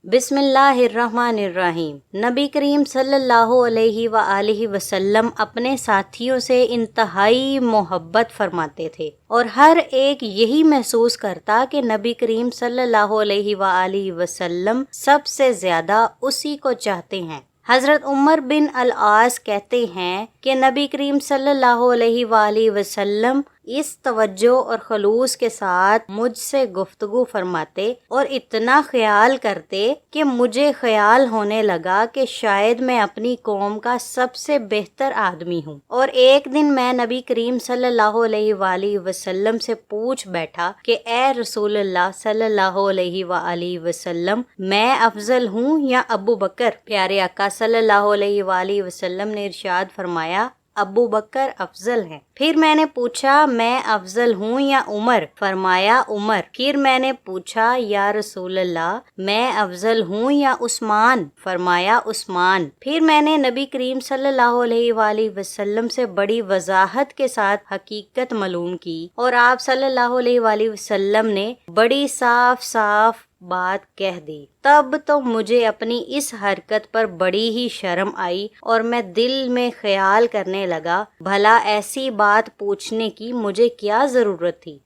बिस्मिल्लाहिर्रहमानिर्रहीम। नबी करीम सल्लल्लाहु अलैहि वआलिहि वसल्लम अपने साथियों से इंतहाई मोहब्बत फरमाते थे और हर एक यही महसूस करता कि नबी करीम सल्लल्लाहु अलैहि वआलिहि वसल्लम सबसे ज़्यादा उसी को चाहते हैं। हज़रत उमर बिन अल-आस कहते हैं कि नबी करीम सल्लल्लाहु अलैहि वआलिहि वसल्लम इस तवज्जो और खलूस के साथ मुझसे गुफ्तगू फरमाते और इतना ख्याल करते कि मुझे ख्याल होने लगा कि शायद मैं अपनी कौम का सबसे बेहतर आदमी हूँ। और एक दिन मैं नबी करीम सल्लल्लाहु अलैहि वसल्लम से पूछ बैठा कि ए रसूलल्लाह सल्लल्लाहु अलैहि वसल्लम, मैं अफजल हूँ या अबू बकर? प्यारे आका सल्लल्लाहु अलैहि वसल्लम ने इरशाद फरमाया, अबू बकर अफजल हैं। फिर मैंने पूछा, मैं अफजल हूँ या उमर? फरमाया उमर। फिर मैंने पूछा, या रसूल अल्लाह, मैं अफजल हूँ या उस्मान? फरमाया उस्मान। फिर मैंने नबी करीम सल्लल्लाहु अलैहि वसल्लम से बड़ी वजाहत के साथ हकीकत मालूम की और आप सल्लल्लाहु अलैहि वसल्लम ने बड़ी साफ साफ बात कह दी। तब तो मुझे अपनी इस हरकत पर बड़ी ही शर्म आई और मैं दिल में ख्याल करने लगा, भला ऐसी बात पूछने की मुझे क्या जरूरत थी।